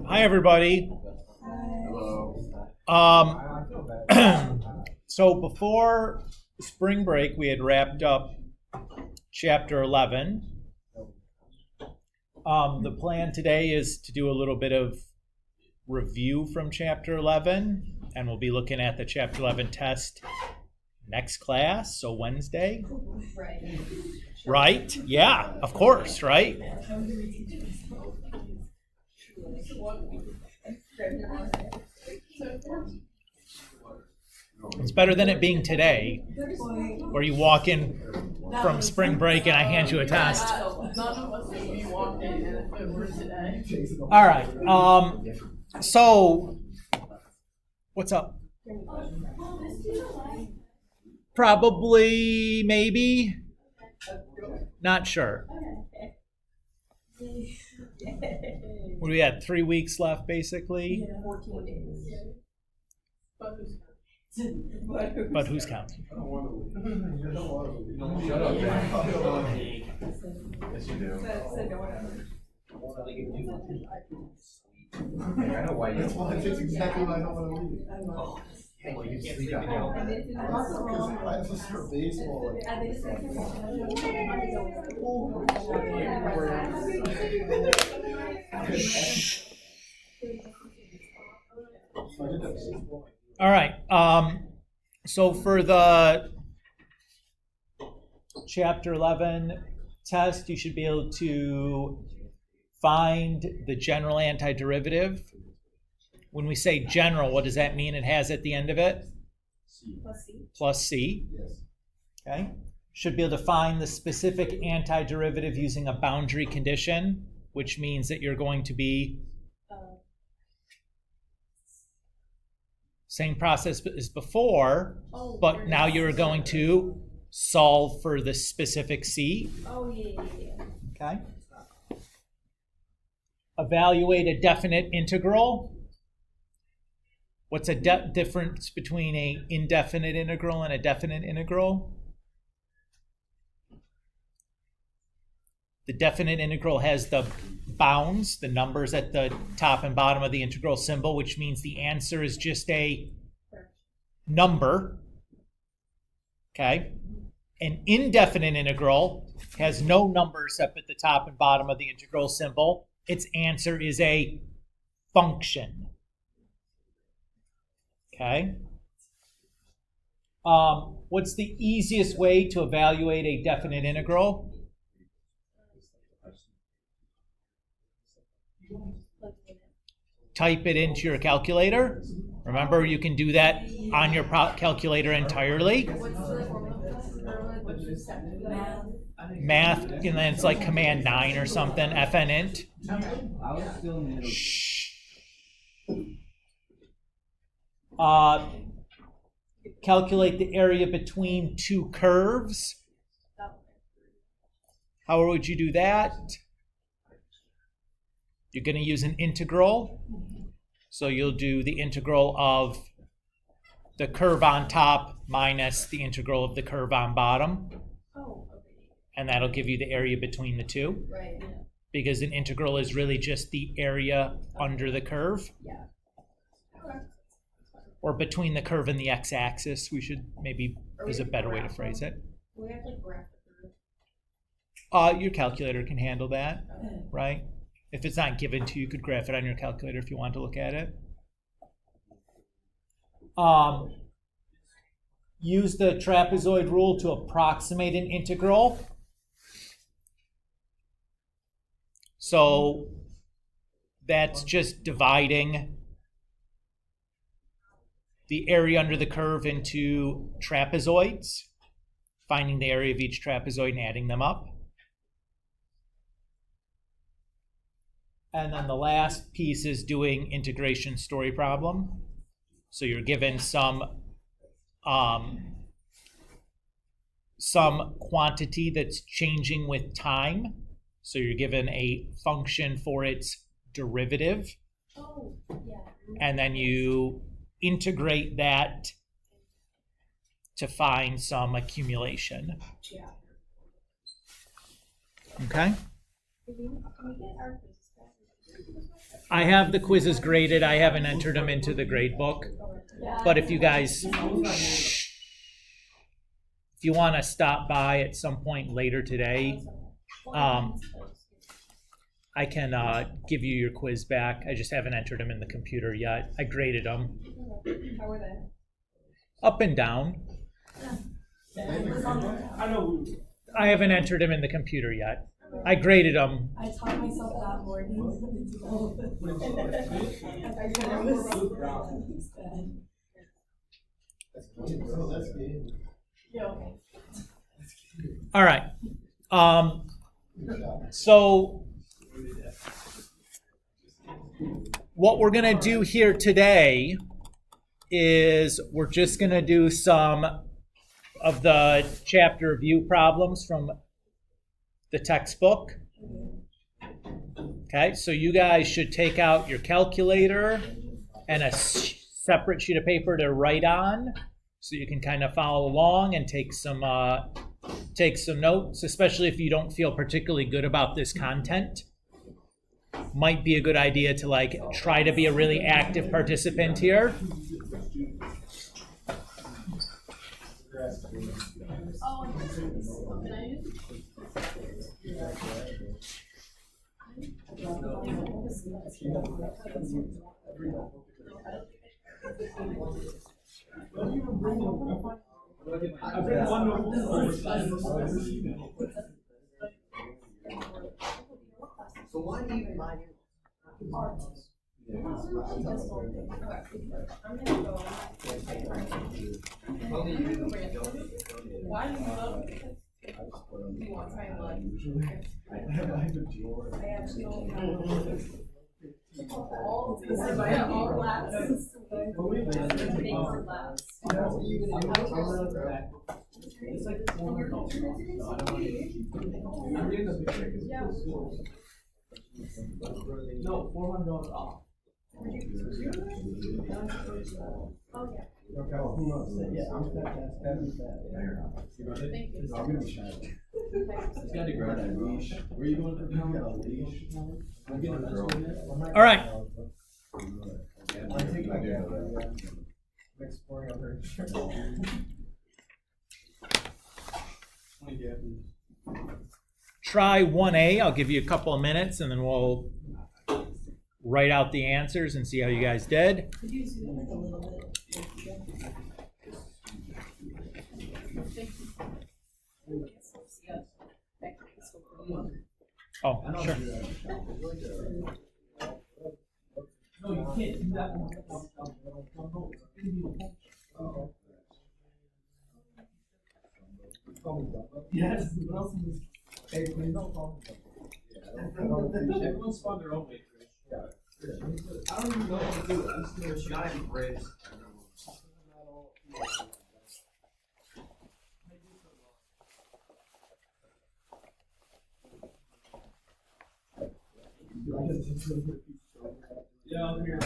Hi, everybody. So before spring break, we had wrapped up chapter 11. The plan today is to do a little bit of review from chapter 11, and we'll be looking at the chapter 11 test next class, so Wednesday. Right? Yeah, of course, right? It's better than it being today, where you walk in from spring break and I hand you a test. All right. So, what's up? Probably, maybe. Not sure. What do we have? 3 weeks left, basically. 14 days. But who's counting? Shut up, man. Yes, you do. I know why you. That's exactly why I don't want to leave. Well, you can't sleep at home. Because I have to start baseball. All right. So for the chapter 11 test, you should be able to find the general antiderivative. When we say general, what does that mean? It has at the end of it? Plus C. Yes. Okay. Should be able to find the specific antiderivative using a boundary condition, which means that you're going to be same process as before, but now you're going to solve for the specific C. Oh, yeah. Okay. Evaluate a definite integral. What's a difference between an indefinite integral and a definite integral? The definite integral has the bounds, the numbers at the top and bottom of the integral symbol, which means the answer is just a number. Okay? An indefinite integral has no numbers up at the top and bottom of the integral symbol. Its answer is a function. Okay? What's the easiest way to evaluate a definite integral? Type it into your calculator. Remember, you can do that on your calculator entirely. Math, and then it's like command 9 or something, fnint. Shh. Calculate the area between two curves. How would you do that? You're going to use an integral. So you'll do the integral of the curve on top minus the integral of the curve on bottom. And that'll give you the area between the two. Right. Yeah. Because an integral is really just the area under the curve. Yeah. Or between the curve and the x-axis, we should maybe, is a better way to phrase it. We have to graph the curve. Your calculator can handle that, right? If it's not given to you, you could graph it on your calculator if you want to look at it. Use the trapezoid rule to approximate an integral. So that's just dividing the area under the curve into trapezoids, finding the area of each trapezoid and adding them up. And then the last piece is doing integration story problem. So you're given some quantity that's changing with time. So you're given a function for its derivative. Oh, yeah. And then you integrate that to find some accumulation. Yeah. Okay? I have the quizzes graded. I haven't entered them into the grade book. But if you guys, if you want to stop by at some point later today, I can give you your quiz back. I just haven't entered them in the computer yet. I graded them. How were they? Up and down. I haven't entered them in the computer yet. I graded them. I taught myself that morning. That's good. Yeah, okay. All right. So what we're going to do here today is we're just going to do some of the chapter review problems from the textbook. Okay, so you guys should take out your calculator and a separate sheet of paper to write on so you can kind of follow along and take some notes, especially if you don't feel particularly good about this content. Might be a good idea to like try to be a really active participant here. So why do you buy art? Why do you love it? Do you want time blood? I actually don't know. All glasses. It's like $400. No, $400 off. Oh, yeah. Okay, well, who knows? Yeah, I'm Thank you. I'm gonna be shy. It's got to grab that leash. Where are you going for I'm pound? gonna leash. I'm getting a girl. All right. I take my I'm exploring over. Try 1A. I'll give you a couple of minutes and then we'll write out the answers and see how you guys did. Could you zoom in a little bit? Oh, sure. No, you can't do that one. Yes, what else is this? Hey, please don't call me. Everyone spawn their own way. I don't even know what to do. I'm just gonna try and brace. Yeah, I'm here.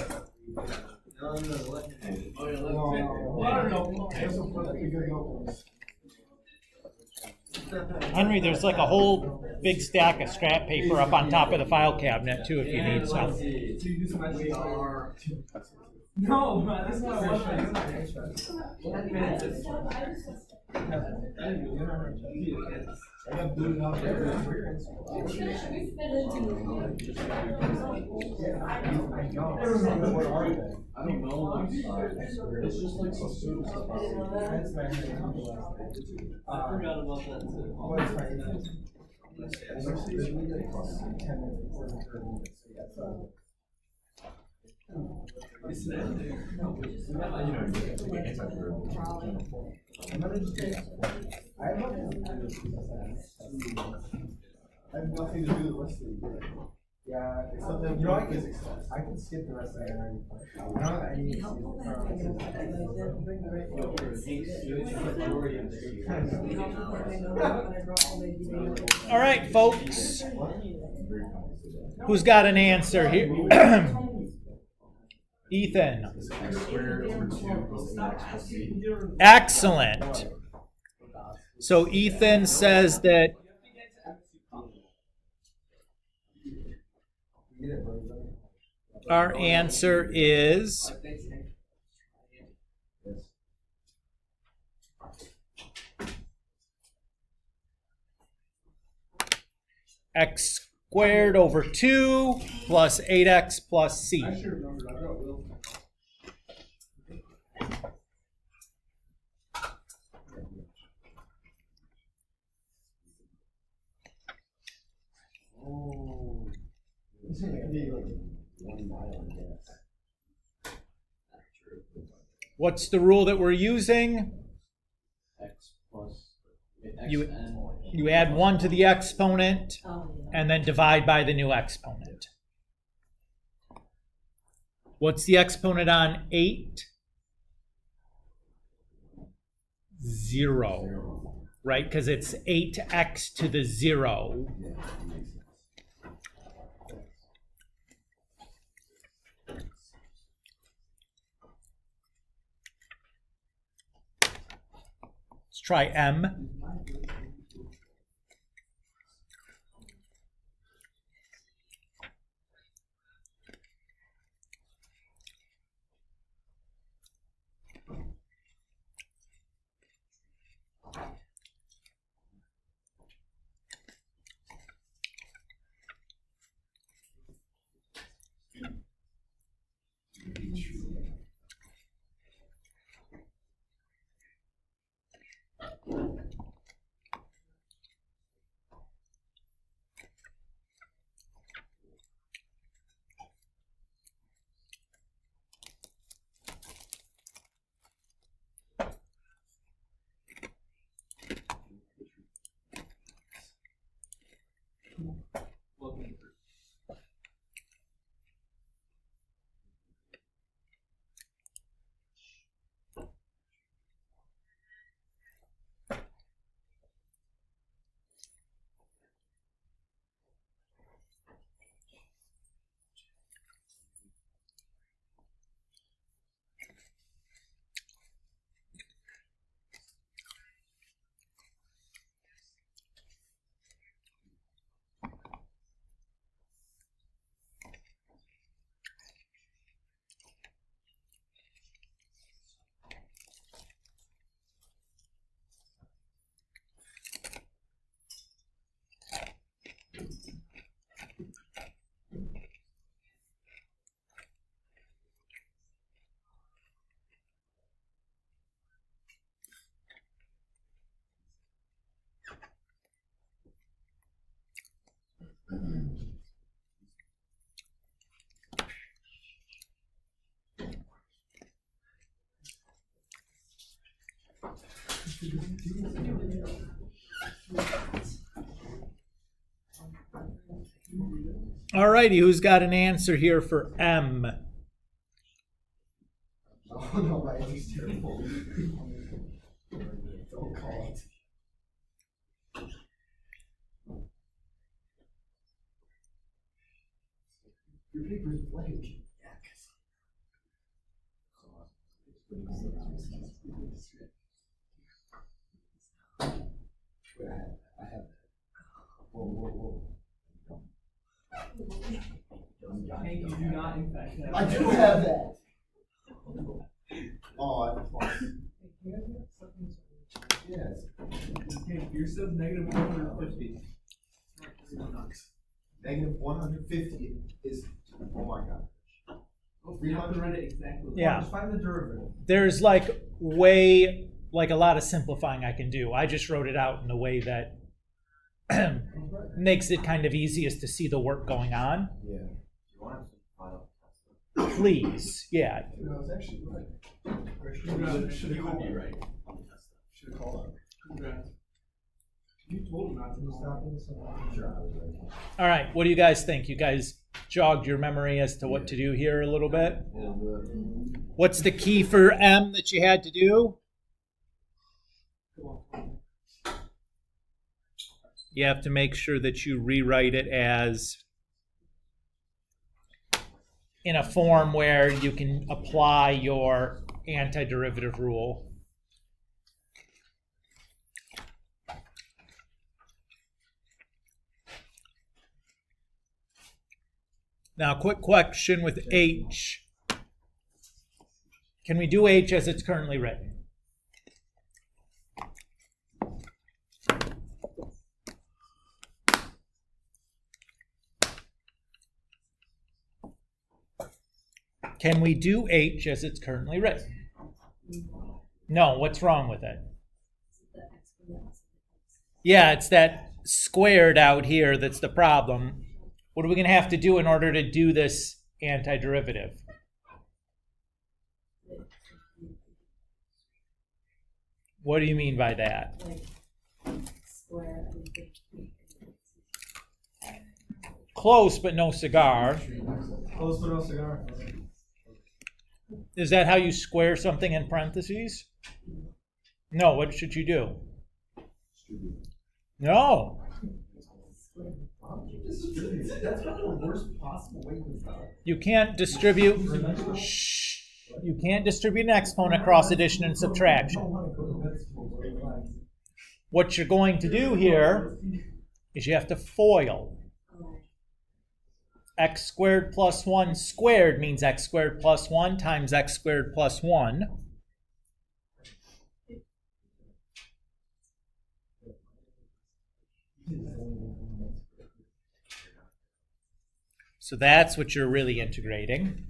Henry, there's like a whole big stack of scrap paper up on top of the file cabinet too if you need some. So you do some extra. No, man, that's not what I got booted out there. What are they? I don't know. It's just like so soon. I forgot about that too. Oh, it's fine. It's actually usually like 10 minutes before the 30 minutes. So I'm gonna just take. I have nothing to do the rest of the year. Yeah, except that you know I can skip the rest of the year. I need to All right, folks. Who's got an answer here? Ethan. Excellent. So Ethan says that Our answer is x squared over 2 plus 8x plus c. I should remember. I got Will. Oh. This is gonna be like 1 mile, I guess. What's the rule that we're using? X plus You- xn. You add 1 to the exponent and then divide by the new exponent. What's the exponent on 8? 0. Right? Because it's 8x to the 0. Yeah, that makes sense. Let's try m. Alrighty, who's got an answer here for m? Oh no, my answer's terrible. Don't call it. Your paper is blank. Wait, I have that. Whoa. Hank, you do not in fact have. I do have that. Oh, I have lost. Yes. Hank, yours says negative 150. Negative 150 is, oh my god. You have to write it exactly. Yeah. Just find the derivative. There's a lot of simplifying I can do. I just wrote it out in a way that makes it kind of easiest to see the work going on. Yeah. You want to file Please, yeah. You know, I was actually right. Should have You would be called. right. Should have called. Congrats. You told him not to stop this. Sure, I was right. All right, what do you guys think? You guys jogged your memory as to what to do here a little bit? What's the key for m that you had to do? You have to make sure that you rewrite it as in a form where you can apply your antiderivative rule. Now, quick question with H. Can we do H as it's currently written? Can we do H as it's currently written? No, what's wrong with it? Yeah, it's that squared out here that's the problem. What are we going to have to do in order to do this antiderivative? What do you mean by that? Close, but no cigar. Close but no cigar. Is that how you square something in parentheses? No, what should you do? No. That's probably the worst possible way to do it. You can't distribute. Shh. You can't distribute an exponent across addition and subtraction. What you're going to do here is you have to FOIL. X squared plus 1 squared means x squared plus 1 times x squared plus 1. So that's what you're really integrating.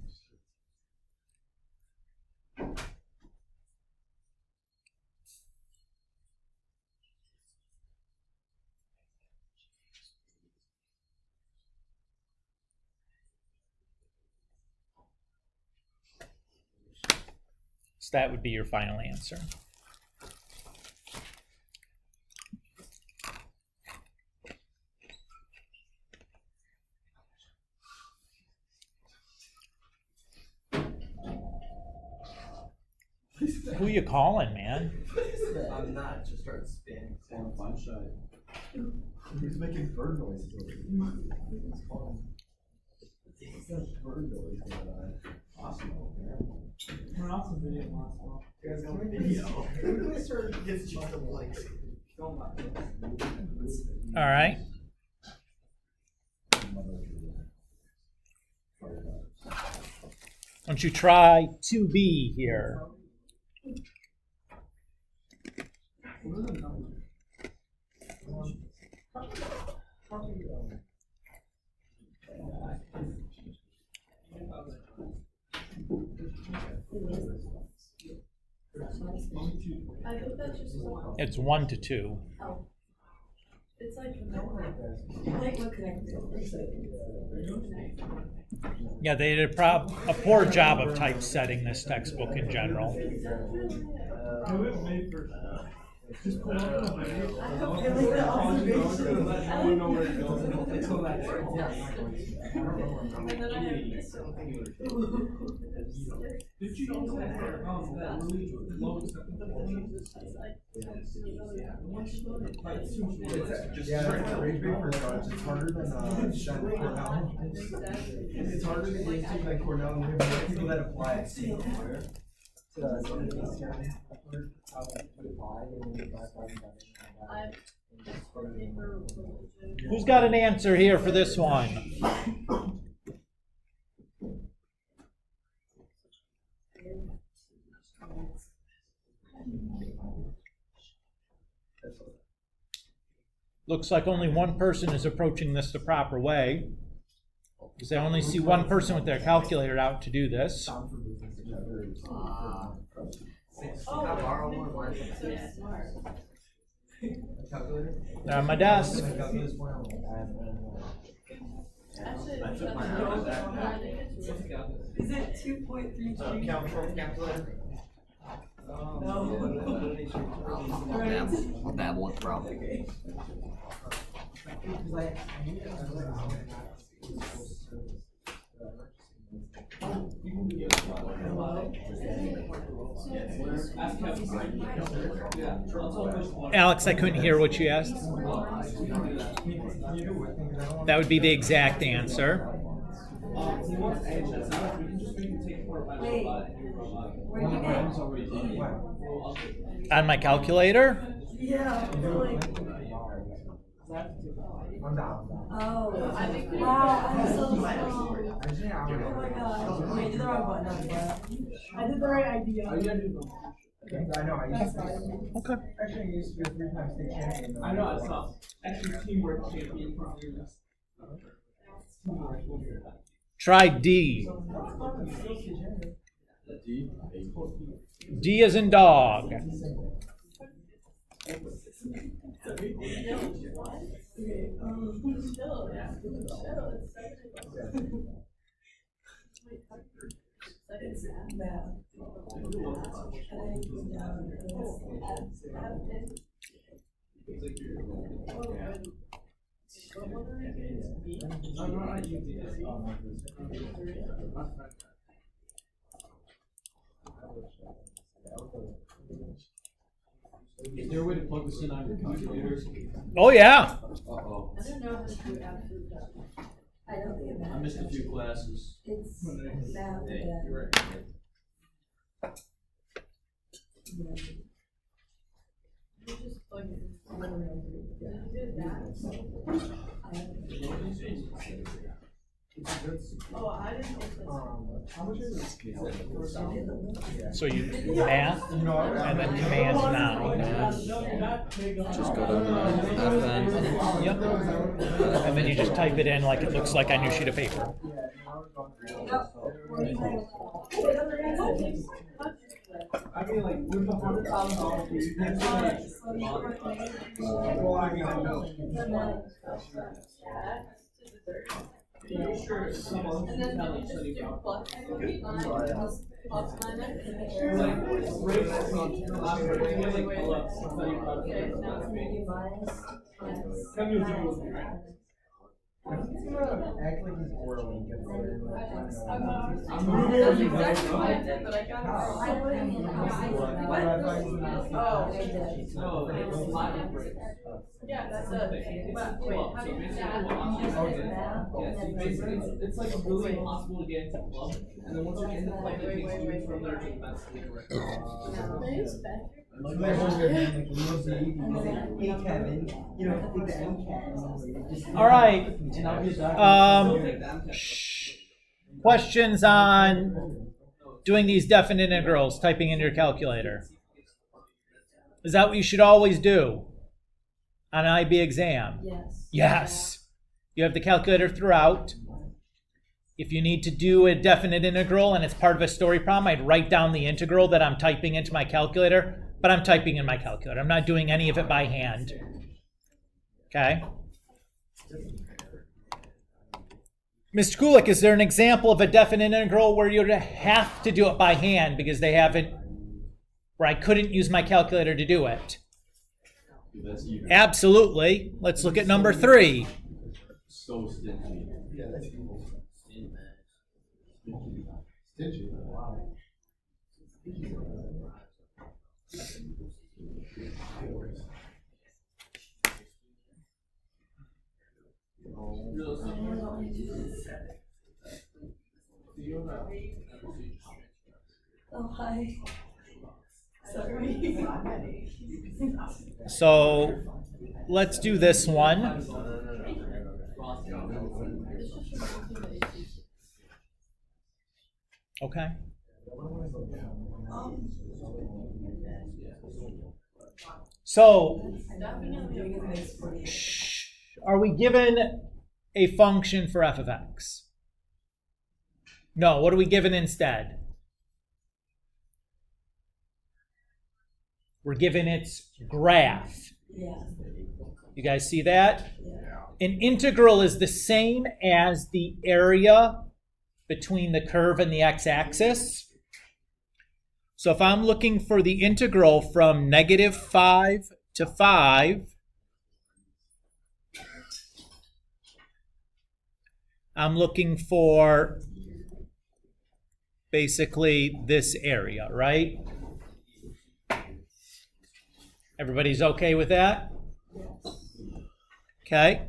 So that would be your final answer. Who you calling, man? I'm not, just start spinning. Fun shot. He's making bird noises over here. He's got bird noise going on. Awesome. Turn off the video last while. Guys, got a video. This gets just a likes. All right. Why don't you try 2B here? I think that's just one. It's 1 to 2. Oh. It's like like what connected. Yeah, they did a poor job of typesetting this textbook in general. Just pull up the video. I hope they like the observation. I don't know where it goes. Until that Did you know that really low Yeah, range paper starts. It's harder than Cornell. It's harder to get into than Cornell, and we have more people that apply it. Who's got an answer here for this one? Looks like only one person is approaching this the proper way, because I only see one person with their calculator out to do this. They're on my desk. Is it 2.33? Calculator? I'll dabble with probably. Alex, I couldn't hear what you asked. That would be the exact answer. Where'd you get? On my calculator? Yeah. I'm down. Oh, wow, I'm so slow. Actually, I Oh my god. Wait, I did the wrong button. I did the right idea. Oh, you gotta do I know, I used to be. Okay. Actually, I used to be a three-time state champion. I know, it's not. Actually, teamwork champion. Try D. D as in dog. It's math. Is there a way to plug this in on your computer? Oh yeah. Uh-oh. I don't know how to do absolute math. I don't think I missed a few classes. it's math. Hey, you're right. You just plug it Oh, I didn't know. How much is it? So you math and then command now. Just go to FN. Yep. And then you just type it in like it looks like on your sheet of paper. I mean, like, with $100,000, you can do Well, I mean, I know. you sure someone And then can we just study do about plus minus like race Come use it with me, right? He's gonna act like he's bored when he gets there. I'm moving on you guys. That's what I did, but I got No, it's Latin breaks. Yeah, that's it. But wait, Club. how So do you basically, add? yeah, so basically, it's like really impossible to get into club, and then once you're in the club, it takes you from there to the best league. All right. Questions on doing these definite integrals, typing in your calculator. Is that what you should always do on an IB exam? Yes. Yes. You have the calculator throughout. If you need to do a definite integral and it's part of a story problem, I'd write down the integral that I'm typing into my calculator, but I'm typing in my calculator. I'm not doing any of it by hand. Okay? Mr. Kulik, is there an example of a definite integral where you'd have to do it by hand because they haven't, where I couldn't use my calculator to do it? Absolutely. Let's look at number 3. So stingy. Yeah, that's evil. Stingy. Wow. Oh, hi. Sorry. So let's do this one. Okay. So, are we given a function for f of x? No, what are we given instead? We're given its graph. Yeah. You guys see that? An integral is the same as the area between the curve and the x-axis. So if I'm looking for the integral from -5 to 5, I'm looking for basically this area, right? Everybody's okay with that? Okay.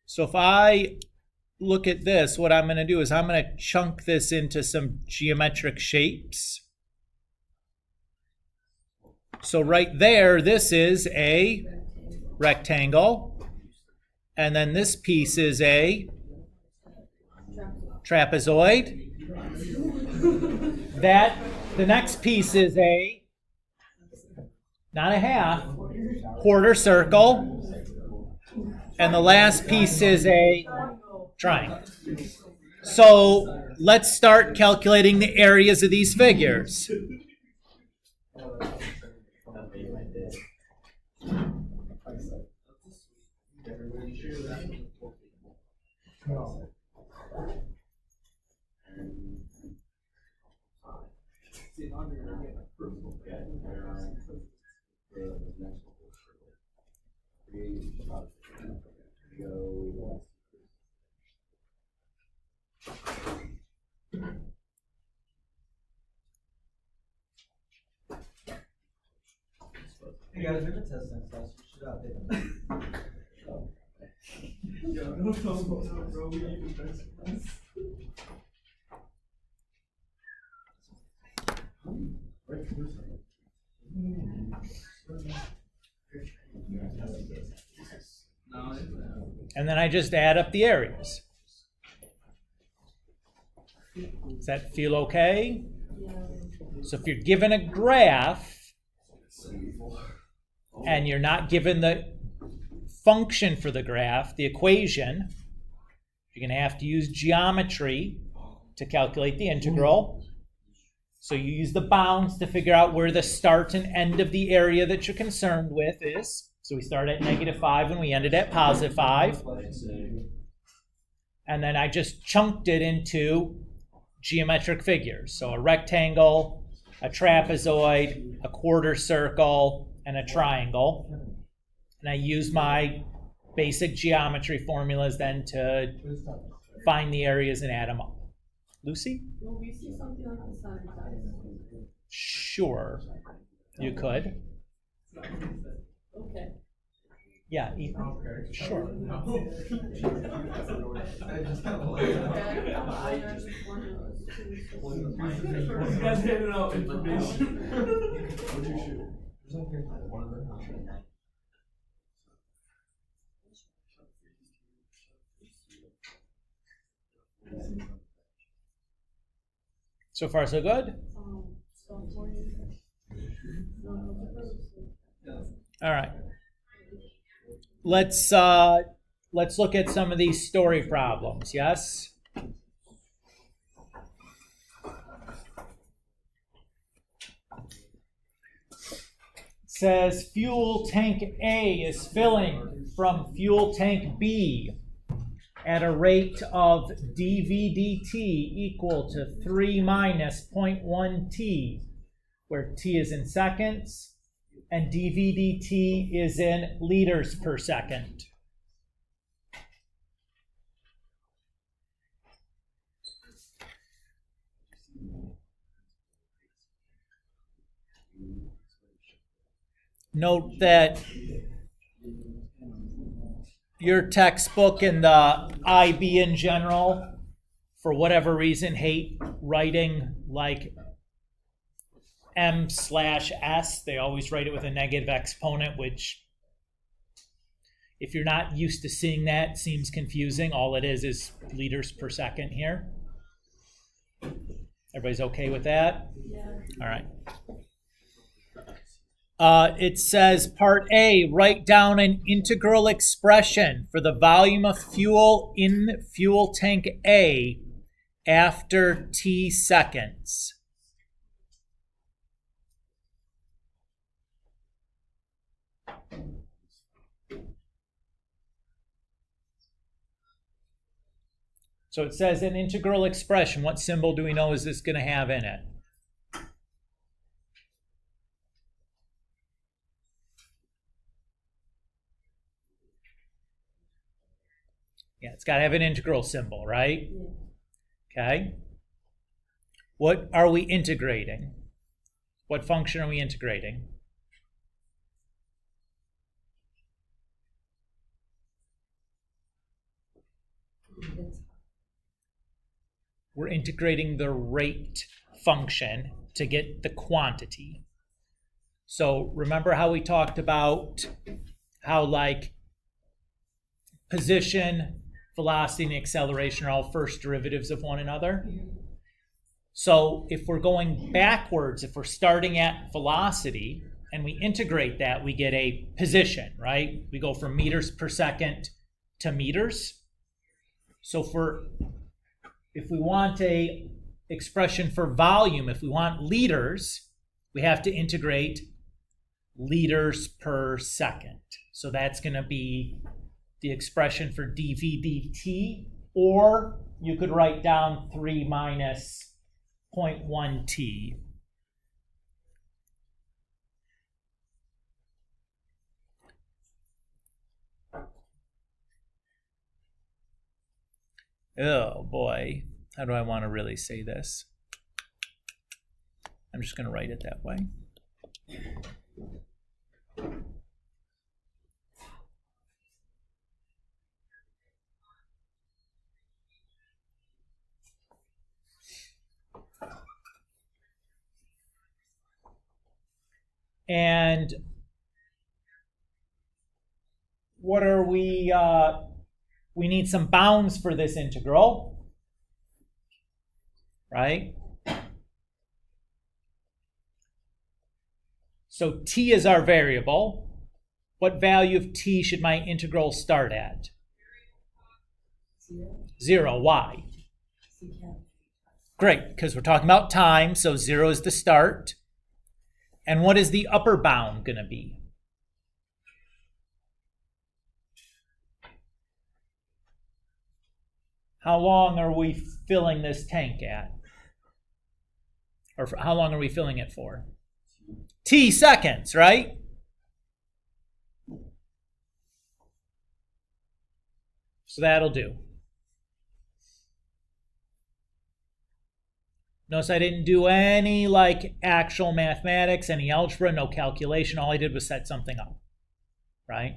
So if I look at this, what I'm going to do is I'm going to chunk this into some geometric shapes. So right there, this is a rectangle. And then this piece is a trapezoid. The next piece is not a half, quarter circle. And the last piece is a triangle. So let's start calculating the areas of these figures. Hey guys, we have a test next class. We should update them. Yeah, don't tell them about that, bro. We need the best class. And then I just add up the areas. Does that feel okay? So if you're given a graph and you're not given the function for the graph, the equation, you're going to have to use geometry to calculate the integral. So you use the bounds to figure out where the start and end of the area that you're concerned with is. So we start at -5 and we ended at +5. And then I just chunked it into geometric figures. So a rectangle, a trapezoid, a quarter circle, and a triangle. And I use my basic geometry formulas then to find the areas and add them up. Lucy? Will we see something like the sun side? Sure, you could. Okay. Yeah, Ethan. Sure. I just kind of like I just wondered You guys handing out information. What'd you shoot? There's something like one of them. So far, so good? All right. Let's look at some of these story problems, yes? It says fuel tank A is filling from fuel tank B at a rate of dVdt equal to 3 minus 0.1 t, where t is in seconds and dVdt is in liters per second. Note that your textbook and the IB in general, for whatever reason, hate writing like m/s. They always write it with a negative exponent, which, if you're not used to seeing that, seems confusing. All it is liters per second here. Everybody's okay with that? Yeah. All right. It says, part A, write down an integral expression for the volume of fuel in fuel tank A after t seconds. So it says an integral expression. What symbol do we know is this going to have in it? Yeah, it's got to have an integral symbol, right? Okay. What are we integrating? What function are we integrating? We're integrating the rate function to get the quantity. So remember how we talked about how, like, position, velocity and acceleration are all first derivatives of one another. So if we're going backwards, if we're starting at velocity and we integrate that, we get a position, right? We go from meters per second to meters. So if we want a expression for volume, if we want liters, we have to integrate liters per second. So that's going to be the expression for dV dt, or you could write down 3 minus 0.1 t. Oh boy, how do I want to really say this? I'm just going to write it that way. And what are we need some bounds for this integral, right? So t is our variable. What value of t should my integral start at? 0. Why? Great, because we're talking about time, so 0 is the start. And what is the upper bound going to be? How long are we filling this tank at? Or how long are we filling it for? T seconds, right? So that'll do. Notice I didn't do any actual mathematics, any algebra, no calculation. All I did was set something up, right?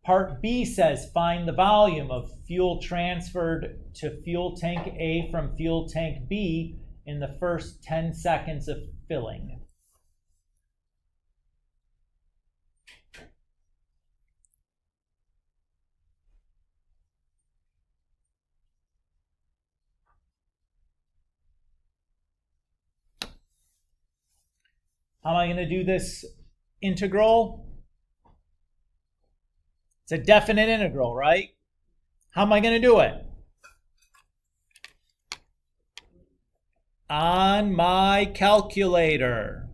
Part B says find the volume of fuel transferred to fuel tank A from fuel tank B in the first 10 seconds of filling. How am I going to do this integral? It's a definite integral, right? How am I going to do it? On my calculator.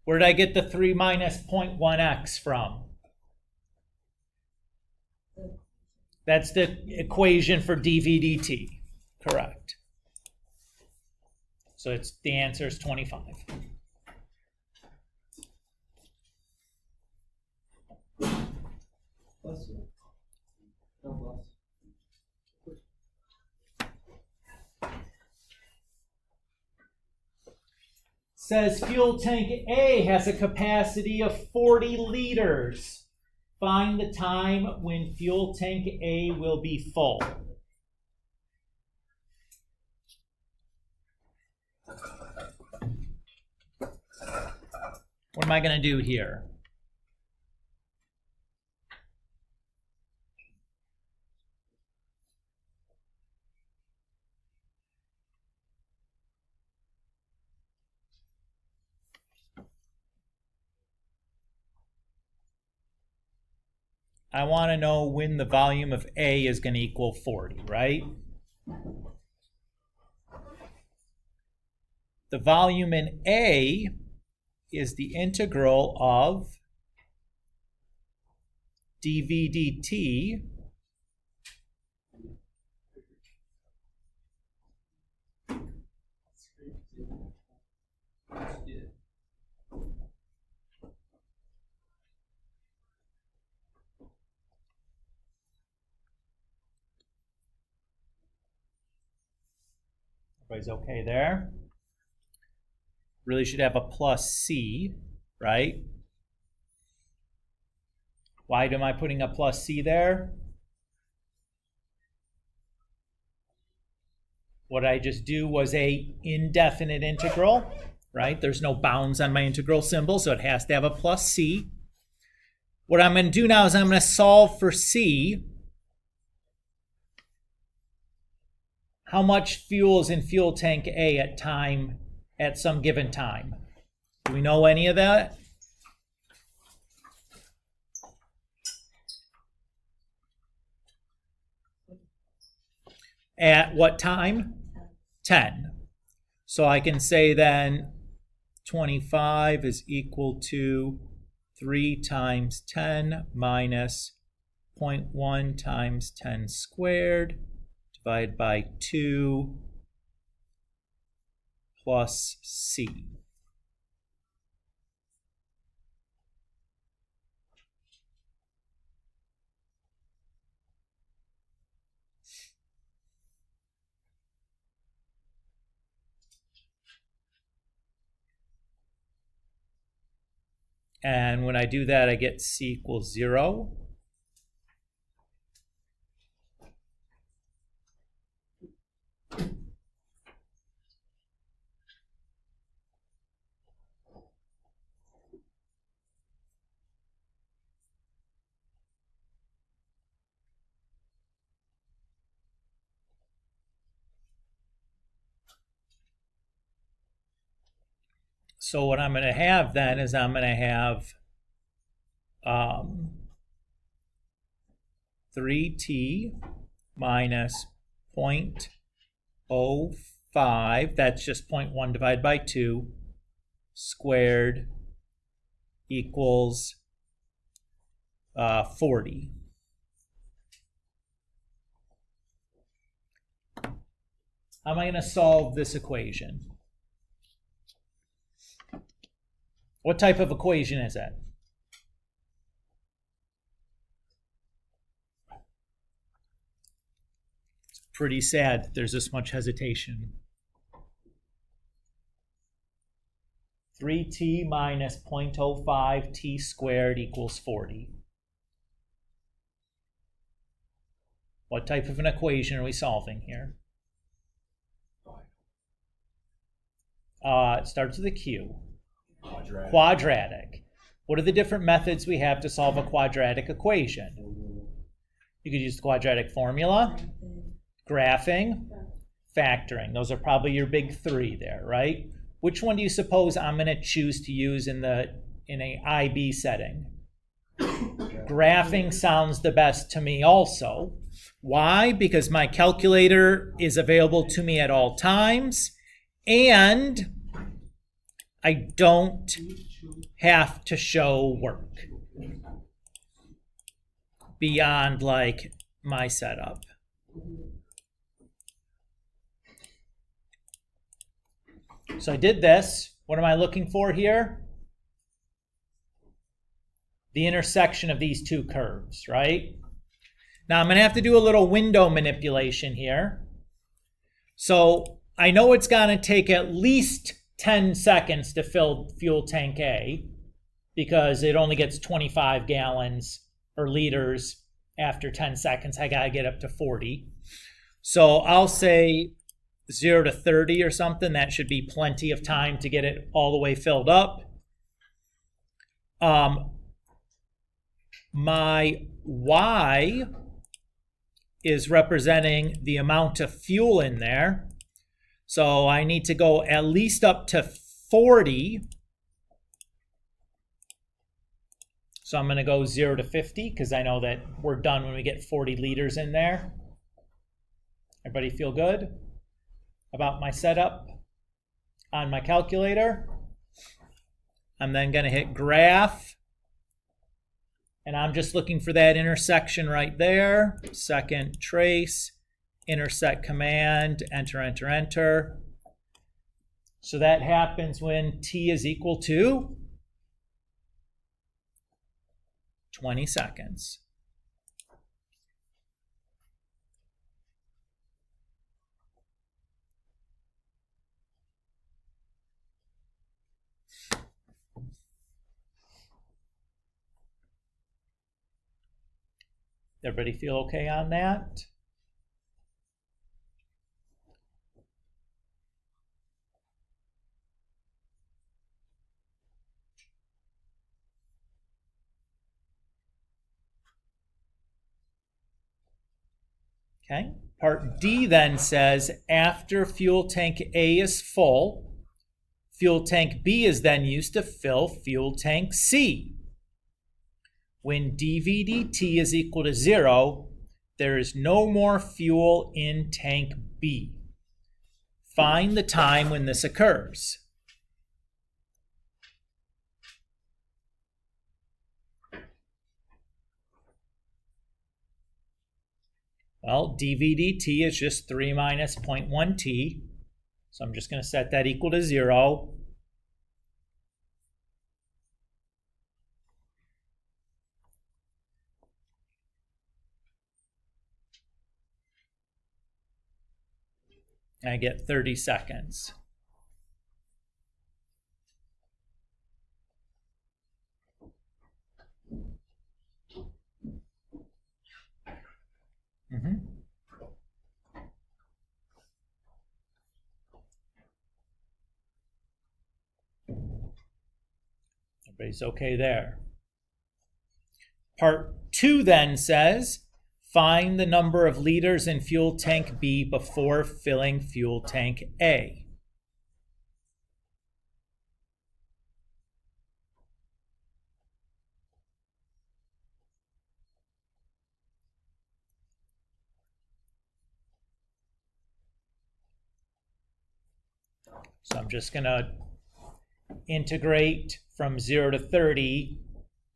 Where did I get the 3 minus 0.1x from? That's the equation for dV dt, correct. So the answer is 25. Plus. No plus. Says fuel tank A has a capacity of 40 liters. Find the time when fuel tank A will be full. What am I going to do here? I want to know when the volume of A is going to equal 40, right? The volume in A is the integral of dV dt Everybody's okay there? Really should have a plus C, right? Why am I putting a plus C there? what I just do was a indefinite integral, right? There's no bounds on my integral symbol, so it has to have a plus c. What I'm going to do now is I'm going to solve for c. How much fuel is in fuel tank A at some given time? Do we know any of that? At what time? 10. So I can say then 25 is equal to 3 times 10 minus 0.1 times 10 squared divided by 2 plus c. And when I do that, I get c equals 0. So what I'm going to have then is I'm going to have 3t minus 0.05, that's just 0.1 divided by 2, squared equals 40. How am I going to solve this equation? What type of equation is that? It's pretty sad that there's this much hesitation. 3t minus 0.05 t squared equals 40. What type of an equation are we solving here? It starts with a Q. Quadratic. What are the different methods we have to solve a quadratic equation? You could use the quadratic formula, graphing, factoring. Those are probably your big three there, right? Which one do you suppose I'm going to choose to use in a IB setting? Graphing sounds the best to me also. Why? Because my calculator is available to me at all times, and I don't have to show work beyond like my setup. So I did this. What am I looking for here? The intersection of these two curves, right? Now I'm going to have to do a little window manipulation here. So I know it's going to take at least 10 seconds to fill fuel tank A because it only gets 25 gallons or liters after 10 seconds. I got to get up to 40. So I'll say 0 to 30 or something. That should be plenty of time to get it all the way filled up. My Y is representing the amount of fuel in there. So I need to go at least up to 40. So I'm going to go 0 to 50 because I know that we're done when we get 40 liters in there. Everybody feel good about my setup on my calculator? I'm then going to hit graph. And I'm just looking for that intersection right there. Second trace, intersect command, enter, enter, enter. So that happens when t is equal to 20 seconds. Everybody feel okay on that? Okay. Part D then says after fuel tank A is full, fuel tank B is then used to fill fuel tank C. When dVdt is equal to 0, there is no more fuel in tank B. Find the time when this occurs. Well, dVdt is just 3 minus 0.1 t. So I'm just going to set that equal to 0. And I get 30 seconds. Everybody's okay there. Part 2 then says, find the number of liters in fuel tank B before filling fuel tank A. So I'm just going to integrate from 0 to 30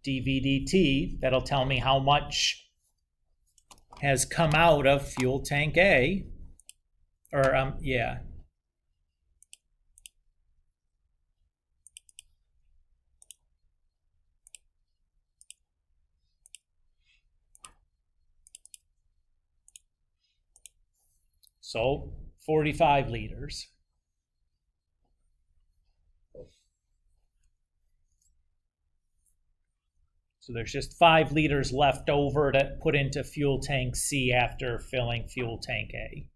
dVdt. That'll tell me how much has come out of fuel tank A. Or, yeah. So 45 liters. So there's just 5 liters left over to put into fuel tank C after filling fuel tank A.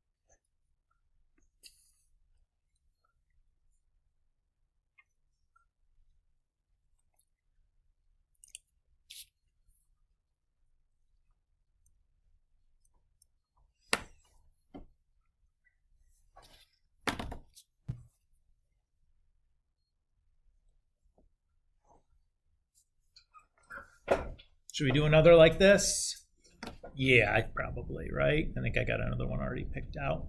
Should we do another like this? Yeah, probably, right? I think I got another one already picked out.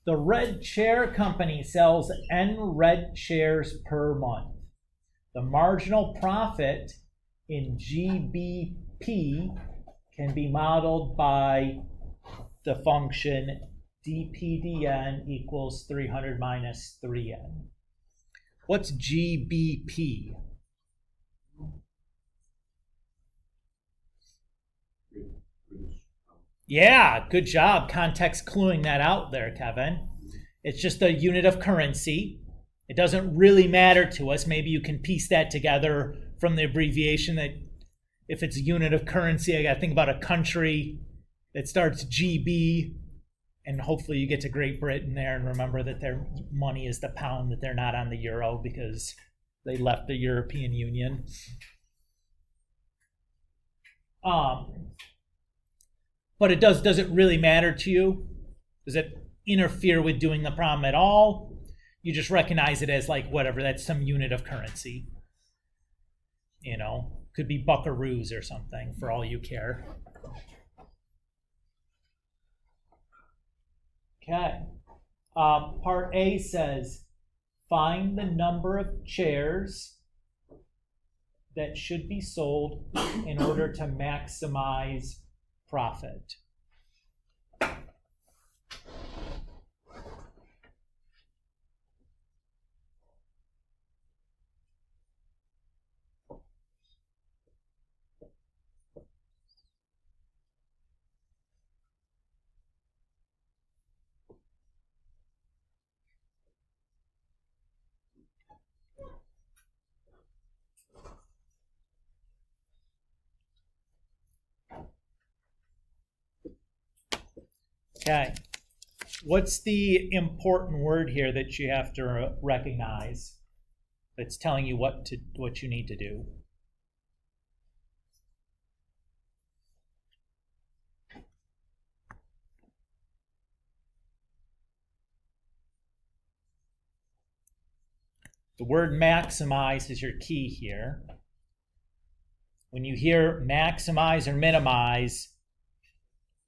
The Red Chair Company sells N red chairs per month. The marginal profit in GBP can be modeled by the function dPdN equals 300 minus 3n. What's GBP? Yeah, good job context cluing that out there, Kevin. It's just a unit of currency. It doesn't really matter to us. Maybe you can piece that together from the abbreviation that if it's a unit of currency, I got to think about a country that starts GB, and hopefully you get to Great Britain there and remember that their money is the pound, that they're not on the euro because they left the European Union. But does it really matter to you? Does it interfere with doing the problem at all? You just recognize it as like whatever, that's some unit of currency. You know, could be buckaroos or something for all you care. Okay. Part A says, find the number of chairs that should be sold in order to maximize profit. Okay, what's the important word here that you have to recognize that's telling you what you need to do? The word maximize is your key here. When you hear maximize or minimize,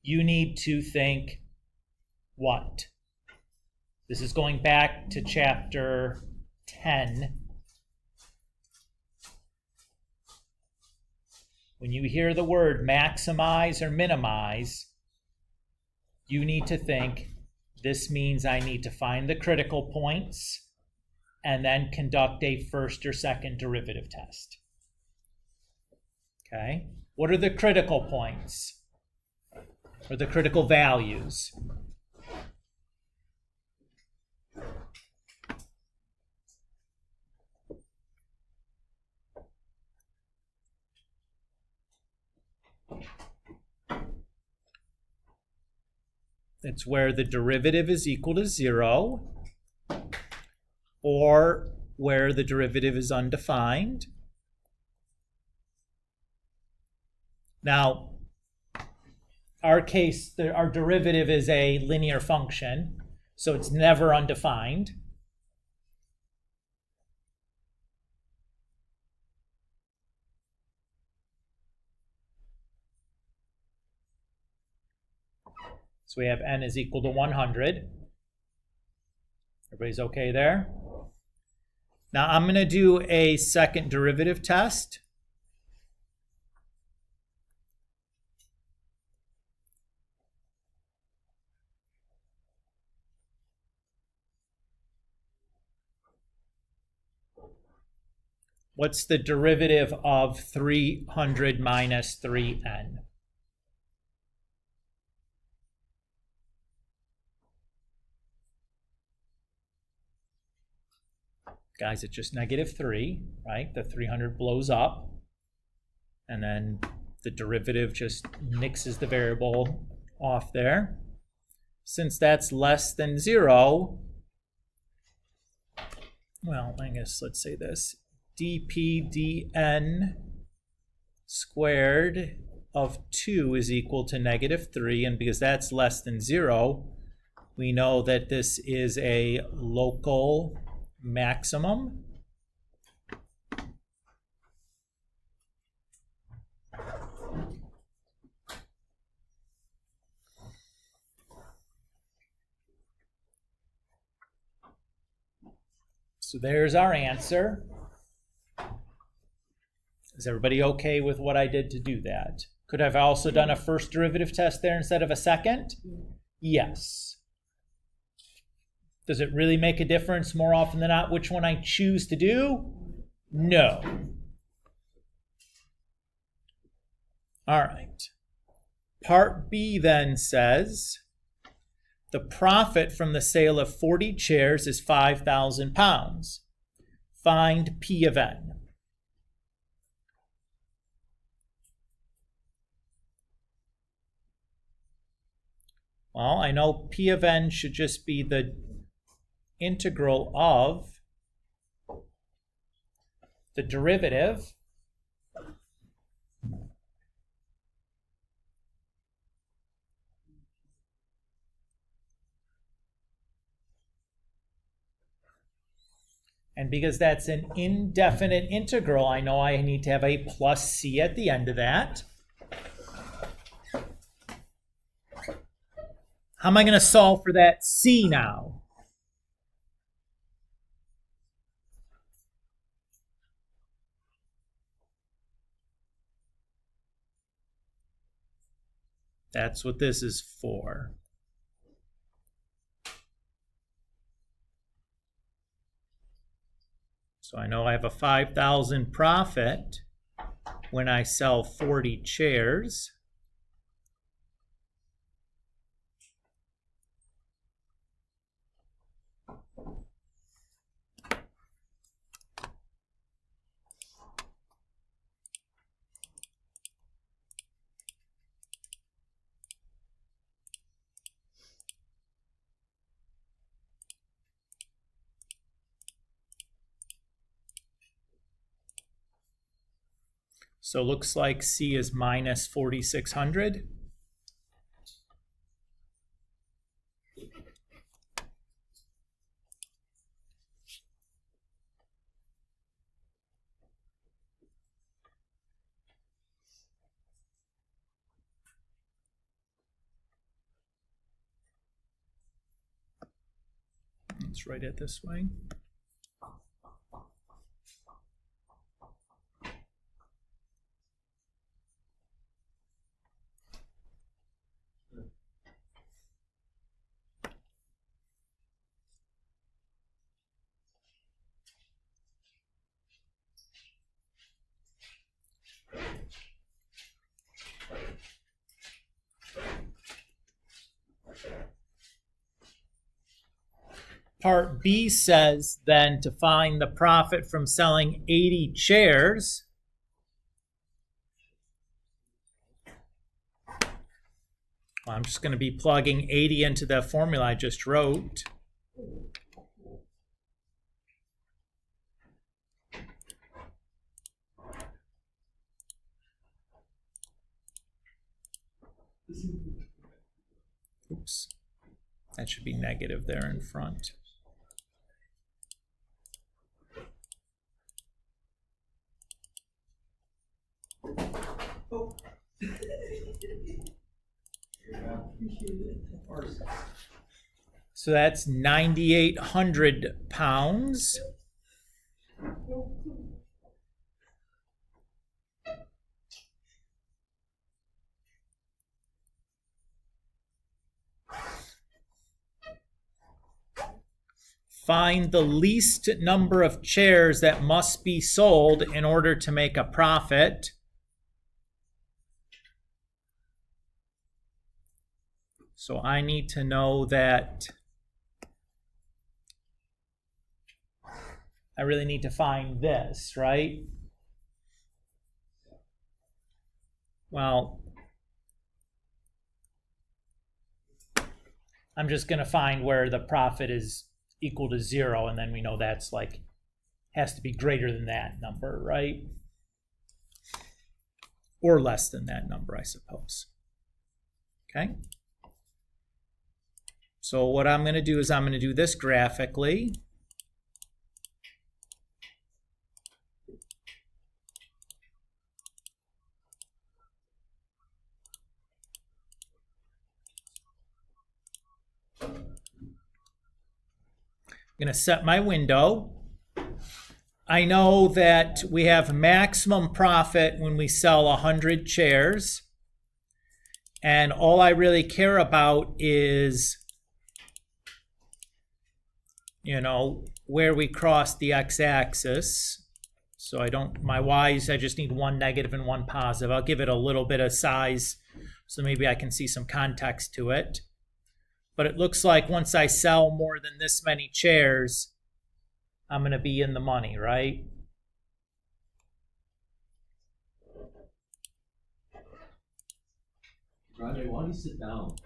you need to think what? This is going back to chapter 10. When you hear the word maximize or minimize, you need to think, this means I need to find the critical points and then conduct a first or second derivative test. Okay? What are the critical points? Or the critical values? It's where the derivative is equal to 0, or where the derivative is undefined. Now, our case, our derivative is a linear function, so it's never undefined. So we have n is equal to 100. Everybody's okay there? Now I'm going to do a second derivative test. What's the derivative of 300 minus 3n? Guys, it's just -3, right? The 300 blows up, and then the derivative just nixes the variable off there. Since that's less than 0, well, I guess let's say this. dp dn squared of 2 is equal to -3, and because that's less than 0, we know that this is a local maximum. So there's our answer. Is everybody okay with what I did to do that? Could I have also done a first derivative test there instead of a second? Yes. Does it really make a difference more often than not which one I choose to do? No. All right. Part B then says, the profit from the sale of 40 chairs is £5,000. Find P of n. Well, I know P of n should just be the integral of the derivative and because that's an indefinite integral, I know I need to have a plus c at the end of that. How am I going to solve for that c now? That's what this is for. So I know I have a 5,000 profit when I sell 40 chairs. So it looks like C is minus 4,600. Let's write it this way. Part B says then to find the profit from selling 80 chairs. Well, I'm just going to be plugging 80 into the formula I just wrote. Oops. That should be negative there in front. So that's 9,800 pounds. Find the least number of chairs that must be sold in order to make a profit. So I need to know that I really need to find this, right? Well, I'm just going to find where the profit is equal to 0, and then we know that's like has to be greater than that number, right? Or less than that number, I suppose. Okay? So what I'm going to do is I'm going to do this graphically. I'm going to set my window. I know that we have maximum profit when we sell 100 chairs. And all I really care about is, where we cross the x-axis. So my y's, I just need one negative and one positive. I'll give it a little bit of size so maybe I can see some context to it. But it looks like once I sell more than this many chairs, I'm going to be in the money, right? Roger, why don't you sit down?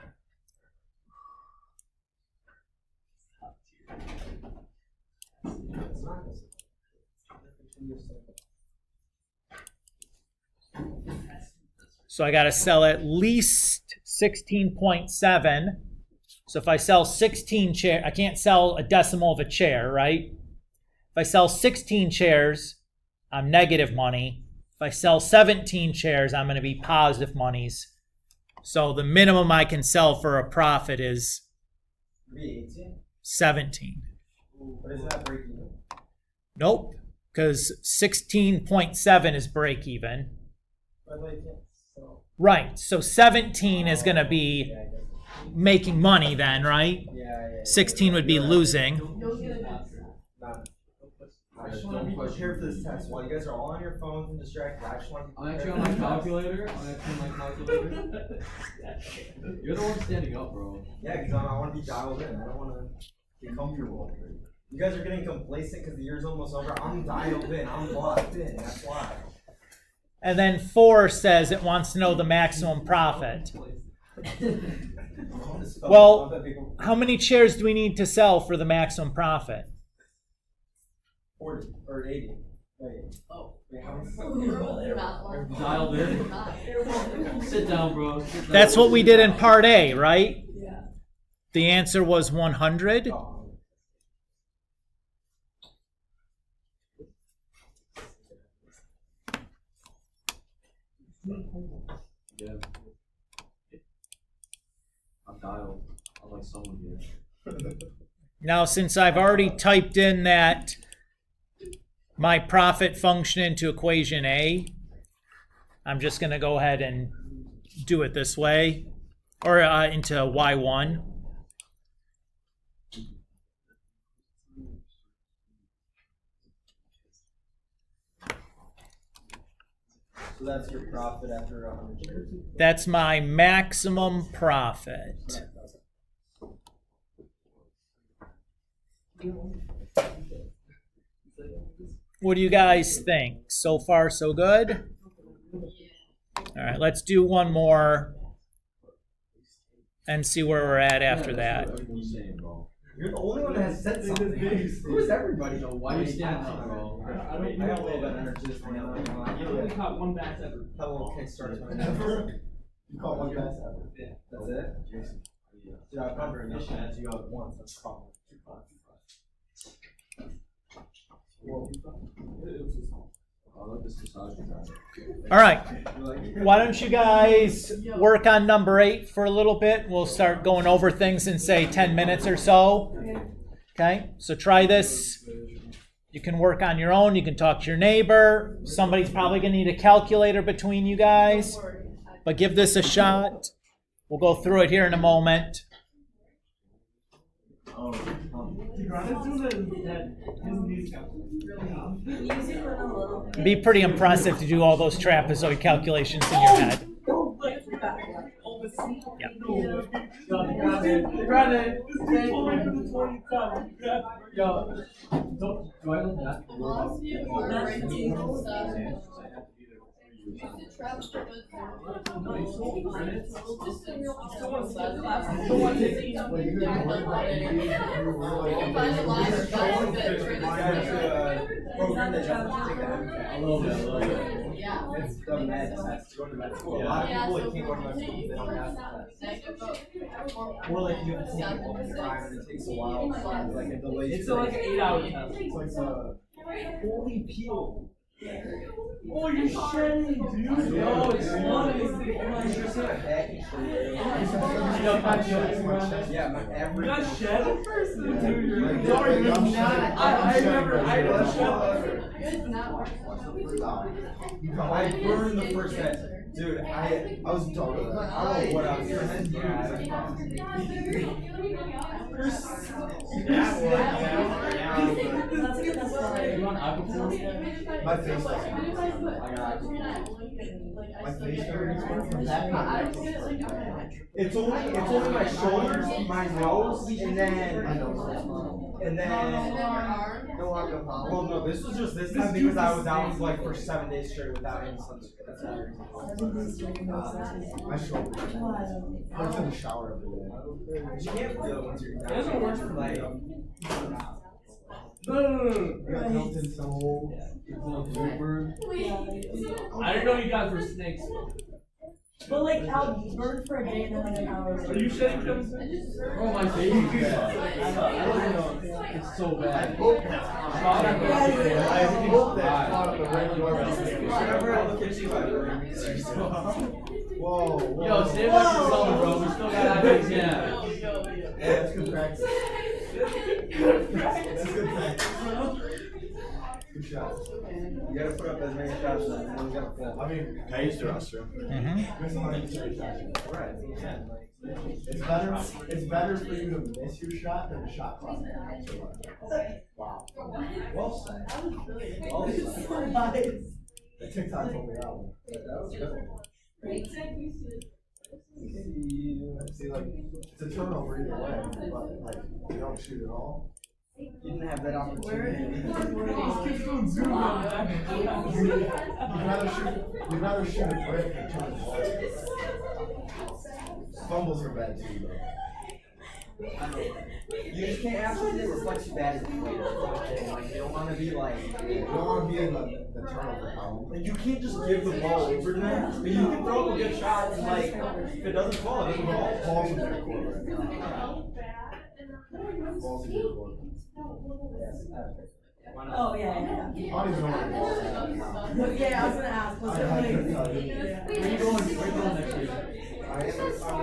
So I got to sell at least 16.7. So if I sell 16 chairs, I can't sell a decimal of a chair, right? If I sell 16 chairs, I'm negative money. If I sell 17 chairs, I'm going to be positive monies. So the minimum I can sell for a profit is 17. But isn't that break even? Nope, because 16.7 is break even. But like, so. Right, so 17 is going to be Yeah, I guess. making money then, right? Yeah. 16 would be losing. You'll get it. I just want to be prepared for this test. While you guys are all on your phones and distracted, I just want to be I'm prepared actually on for my this test. calculator. You're the one standing up, bro. Yeah, because I want to be dialed in. I don't want to be comfortable. You guys are getting complacent because the year's almost over. I'm dialed in. I'm locked in. That's why. And then 4 says it wants to know the maximum profit. Well, how many chairs do we need to sell for the maximum profit? 40 or 80. Wait. Oh. Wait, how many? Dialed in. Sit down, bro. Sit down. That's what we did in part A, right? Yeah. The answer was 100. Oh. Yeah. I'm dialed. I'm like someone here. Now, since I've already typed in that my profit function into equation A, I'm just going to go ahead and do it this way, or into Y1. So that's your profit after 100 shares. That's my maximum profit. What do you guys think? So far, so good? All right, let's do one more and see where we're at after that. You're the only one that has said something. Who's everybody? Why are you standing up, bro? I got a little bit of energy this morning. You only caught one bass ever. Had a little kickstart to my You caught one bass ever? Yeah. That's it? Dude, I've never enough as you go at once. That's probably 2 pounds. All right, why don't you guys work on number 8 for a little bit? We'll start going over things in, say, 10 minutes or so. Okay, so try this. You can work on your own. You can talk to your neighbor. Somebody's probably going to need a calculator between you guys. But give this a shot. We'll go through it here in a moment. Be pretty impressive to do all those trapezoid calculations in your head. Yeah. It's the madness. That's to go to med school. A lot of people like can't go to med school because they don't have that. Or like you have to take it all the time and it takes a while. Like a delay. It's like an 8-hour test. It's like holy peel. Oh, you're shedding, dude. No, it's fun. You should say my back and shoulder. Yeah, my every. You're not shedding first, dude. Like, You're I'm not. shedding. I remember. I don't shed. I burned the first day. Dude, I was done with it. I don't know what I was doing. My face doesn't hurt. I got my face hurts from that. It's only my shoulders, my nose, and then no, well, no, this was just this time because I was out like for 7 days straight without any sunscreen. That's my shoulder. I was in the shower every day. You can't feel it once you're down. It doesn't work for like. No. Hilton Soul. I didn't know you guys were snakes. But like, I'll burn for a day and then like an hour. Are you shedding them? Oh, my face is bad. I don't know. It's so bad. Whenever I look at you, I whoa. Yo, save that for summer, bro. We still got ideas, yeah. Yeah, that's good practice. That's good practice. Good shots. You gotta put up as many shots as you gotta pull. I mean, I used to roster. Right. It's better for you to miss your shot than a shot clock. Wow. Well said. Well said. The TikTok told me that one. That was good. See, like, it's a turnover either way, but like, you don't shoot at all. You didn't have that opportunity. You'd rather shoot a brick than turn the ball. Fumbles are bad too, though. You just can't ask them to reflect you bad as a player. Like, you don't want to be like, you don't want to be in the turnover column. Like, you can't just give the ball over to them. But you can throw a good shot and like, if it doesn't fall, it doesn't fall. Ball's in their court right now. Ball's in your court. Oh, yeah. I don't even know what it is. Yeah, I was gonna ask. I couldn't tell you. Where you going next week? I'm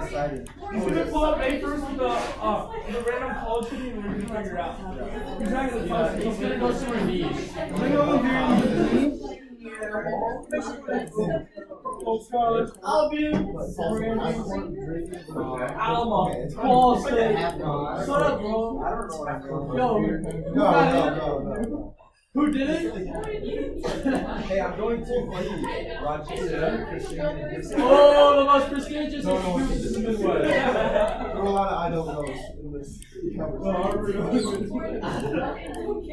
decided. He's gonna pull up May 1st with the random college city and we're gonna figure it out. He's not gonna Yeah, he's gonna go somewhere niche. Alamo. Ball State. Shut up, bro. I don't know what I'm doing. Yo, No. who did it? Hey, I'm going to Rochester. Oh, the most prestigious No, institution in the There Midwest. are a lot of I don't knows in this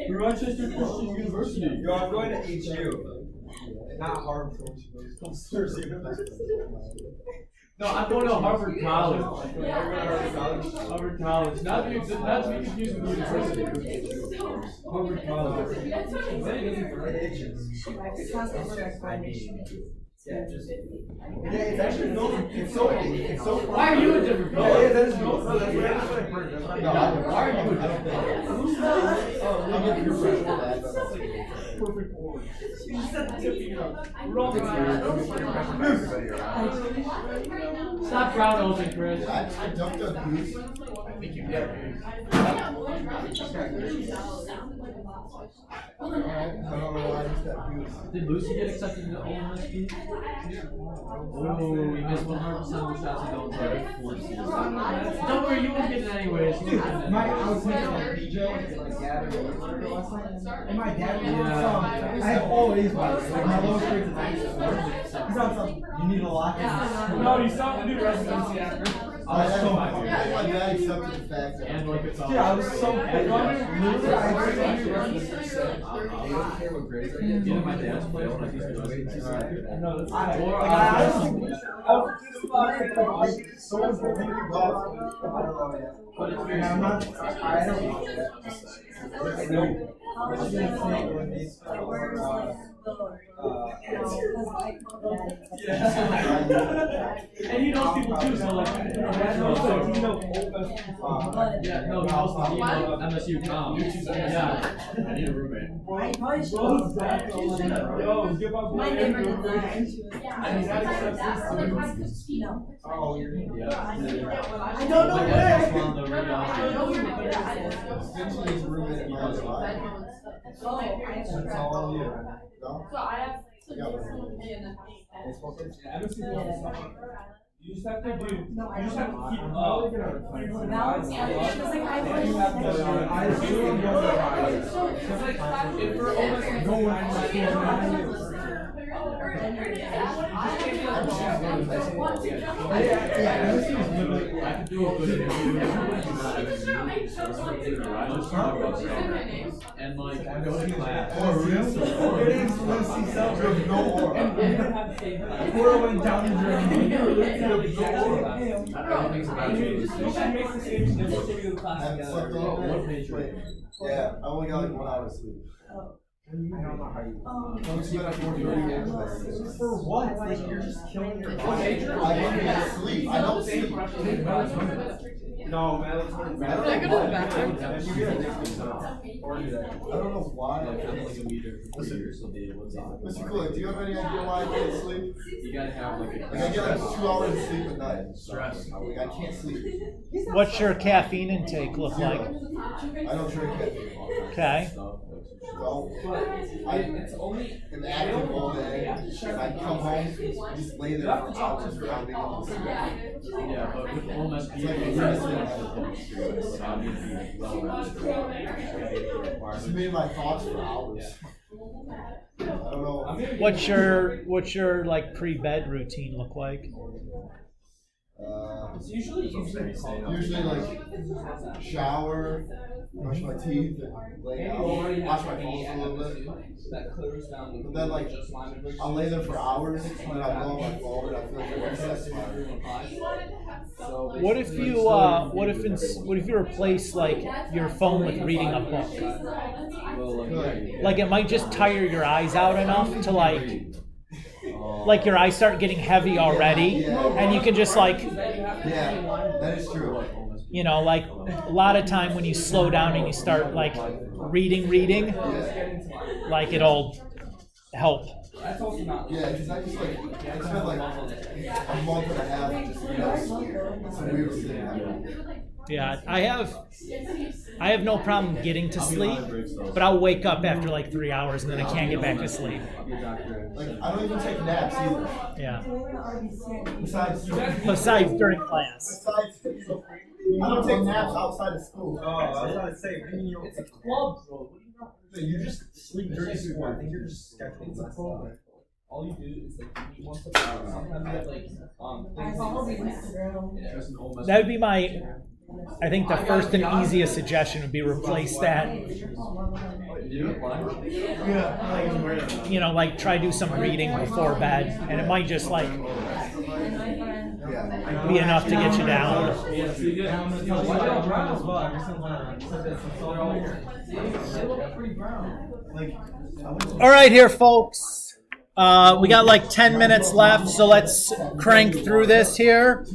Rochester Christian University. Yo, I'm going to HU. Not Harvard. No, I'm going to Harvard College. Harvard Harvard College. Not to be confused with university. Harvard College. Yeah, it's actually no. It's so. Why are you a different No, color? yeah, that is no. That's what I heard. That's not. No, Why are you a different color? I'm gonna be fresh with that. Perfect orange. Stop crowd open, Chris. I dunked on Goose. I think you did. I don't know why I just got Goose. Did Lucy get accepted into Ole Miss? Oh, you missed 100% of the shots you don't take. Don't worry, you won't get it anyways. I was thinking of BJ, like Gavin last night, and my dad was Yeah. I have all A's by the way. Like my lowest grade is 94. He's on some. You need a lock in. No, you still have to do residency after. I was so my dad accepted the fact that. And like it's all. Dude, I was so pissed. Literally, I had to do residency. They don't care what grades I get. Yeah, my dad's place when I used to graduate. No, that's I- like, like, I I- honestly, so But it's and I'm not, I don't. I know. And he knows people too, so like, Yeah, no, he knows the team of MSU Tom. Yeah. I need a roommate. Yo, give up. My neighbor did that. And that accepts this too. Oh, you're. Yeah. I don't know Like, where. I just wanted to read off. Essentially, his roommate in my life. That's all you. No? So I have. Yeah. It's supposed to. You just have to do, you No, I just have to don't. keep Now, it's like I If we're almost No one I could do a good interview. And like, I go to class. Oh, really? Your name's Lucy Selber. You have no aura. Aura went down in Germany. You have no aura. Everything's about you. you should make the same difference if you class Haven't together. slept all What day. major? Yeah, I only got like 1 hour of sleep. I don't know how you. Don't sleep at 4:30. For what? Like you're just killing your body. I can't sleep. I don't sleep. No, man, that's what I don't Can I go to know the bathroom? I don't know why. Like, I'm like a meter for 4 years, so Dave, what's up? Mr. Cool, do you have any idea why I can't sleep? You gotta have like a. Like I get like 2 hours of sleep at night. Stress. Like I can't sleep. What's your caffeine intake look like? I don't drink caffeine. Okay. So It's only. I'm active all day. I come home, just lay there for hours without being able to sleep. Yeah, but with almost It's like a medicine. Just made my thoughts for hours. I don't know. What's your like pre-bed routine look like? It's usually Usually like shower, brush my teeth, and lay down, watch my phone for a little bit. that clears down. But then like I'll lay there for hours, and then I'll go on my phone, and I feel like I'm satisfied. What if you what if you replace like your phone with reading a book? Like it might just tire your eyes out enough to like your eyes start getting heavy already, and you can just like, Yeah, that is true. you know, like a lot of time when you slow down and you start like reading, like it'll help. That's also not. Yeah, because I just like, I spent like a month and a half just, some weird shit. Yeah, I have no problem getting to sleep, but I'll wake up after like 3 hours and then I can't get back to sleep. Like, I don't even take naps either. Yeah. Besides Besides during class. I don't take naps outside of school. Oh, I was gonna say, it's a club, bro. You just sleep during school. I think you're just scheduling. It's a program. All you do is like you meet once a hour. Sometimes you have like things. That would be I think the first and easiest suggestion would be replace that. You know, like try do some reading before bed, and it might just like be enough to get you down. All right, here, folks. We got like 10 minutes left, so let's crank through this here.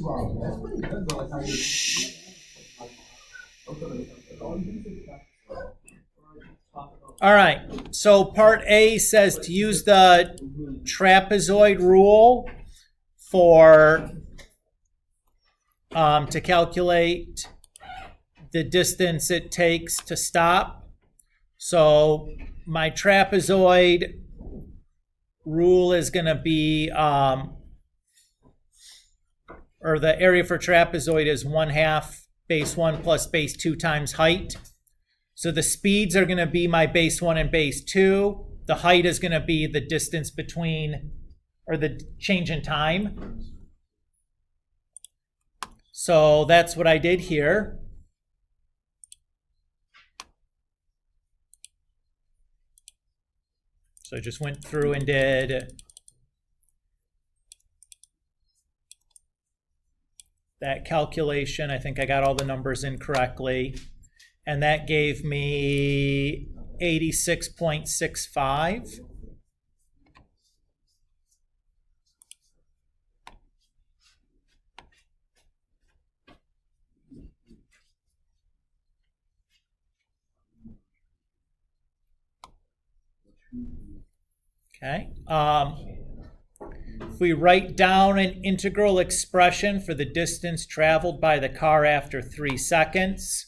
All right, so part A says to use the trapezoid rule for to calculate the distance it takes to stop. So my trapezoid rule is going to be, or the area for trapezoid is 1/2 base 1 plus base 2 times height. So the speeds are going to be my base 1 and base 2. The height is going to be the distance between, or the change in time. So that's what I did here. So I just went through and did that calculation. I think I got all the numbers in correctly. And that gave me 86.65. Okay. If we write down an integral expression for the distance traveled by the car after 3 seconds,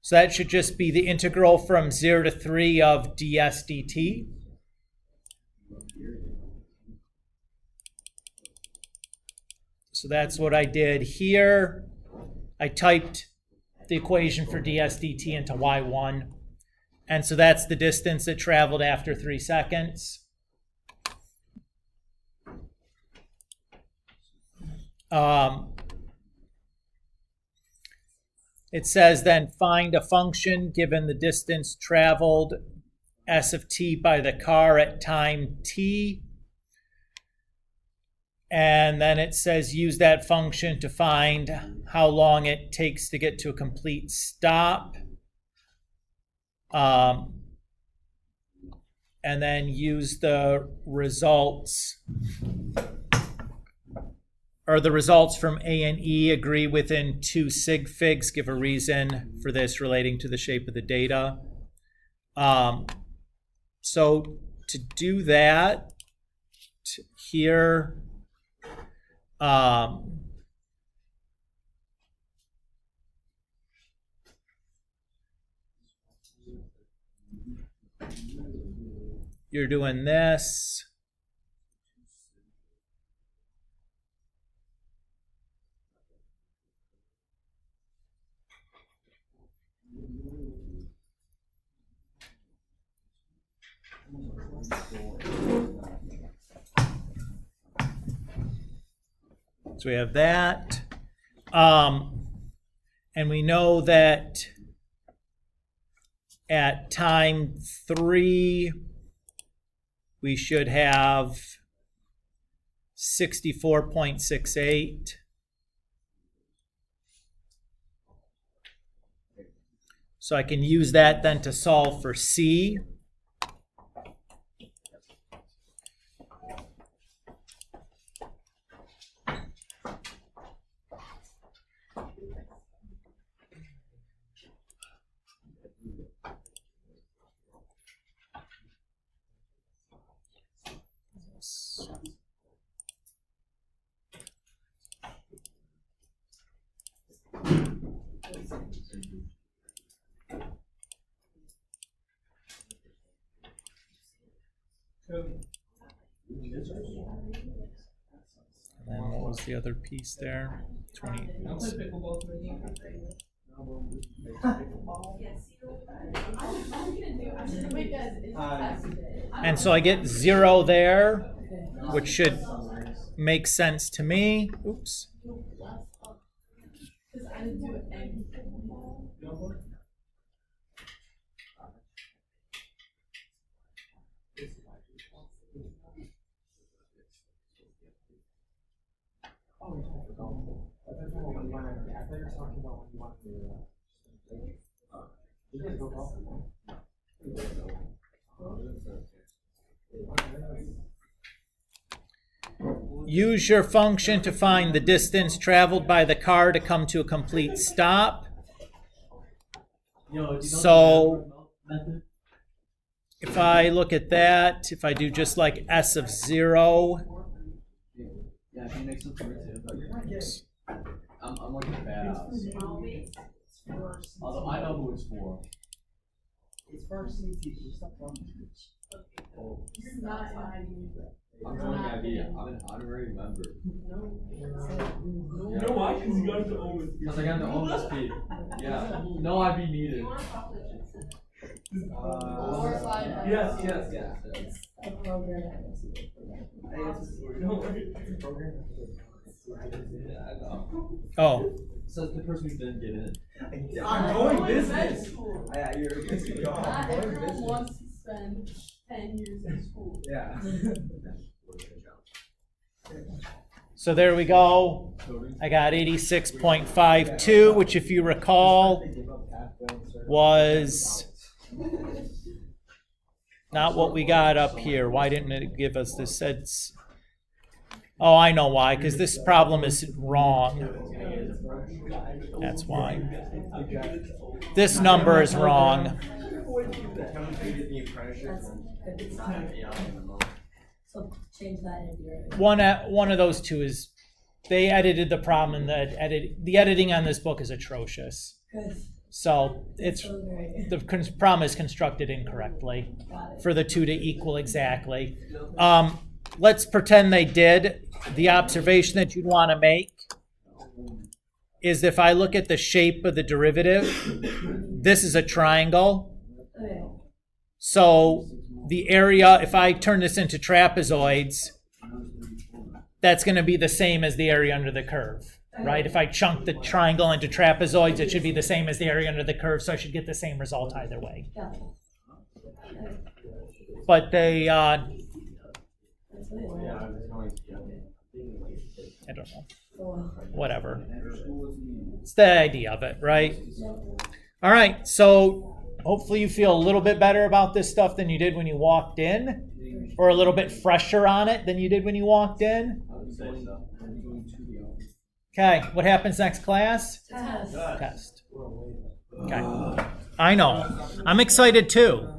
so that should just be the integral from 0 to 3 of ds dt. So that's what I did here. I typed the equation for ds dt into y1. And so that's the distance it traveled after 3 seconds. It says then find a function given the distance traveled s of t by the car at time t. And then it says use that function to find how long it takes to get to a complete stop. And then use the results, or the results from A and E agree within 2 sig figs. Give a reason for this relating to the shape of the data. So to do that, here, you're doing this. So we have that. And we know that at time 3, we should have 64.68. So I can use that then to solve for C. And then what was the other piece there? 20. I'll play pickleball today. Wait, guys, it's tested. And so I get 0 there, which should make sense to me. Oops. Because I didn't do anything. Use your function to find the distance traveled by the car to come to a complete stop. So if I look at that, if I do just like S of 0, Yeah, can you make some for it too? I'm like a badass. Although I know who it's for. It's first CT. You're not an ID. I'm joining IB. I'm an honorary member. You know why? Because you got it to Owen. Because I got the oldest P. Yeah. No IB needed. You want to talk Or slide. Yes. A program. Yeah, I know. oh, So the person who didn't get in. I'm going business. Yeah, you're a good Not I'm going everyone business. wants to spend 10 years in school. Yeah. so there we go. I got 86.52, which if you recall was not what we got up here. Why didn't it give us this? Oh, I know why, because this problem is wrong. That's why. This number is wrong. So change that into your. One of those two is they edited the problem, and the editing on this book is atrocious. Good. So it's So great. the problem is constructed incorrectly Got it. for the two to equal exactly. Let's pretend they did. The observation that you'd want to make is if I look at the shape of the derivative, this is a triangle. Okay. So the area, if I turn this into trapezoids, that's going to be the same as the area under the curve, right? If I chunk the triangle into trapezoids, it should be the same as the area under the curve, so I should get the same result either way. Got it. But they, That's what it was. I don't know, Oh, whatever. It's the idea of it, right? All right, so hopefully you feel a little bit better about this stuff than you did when you walked in, or a little bit fresher on it than you did when you walked in. Okay, what happens next class? Test. Test. Okay. I know. I'm excited too.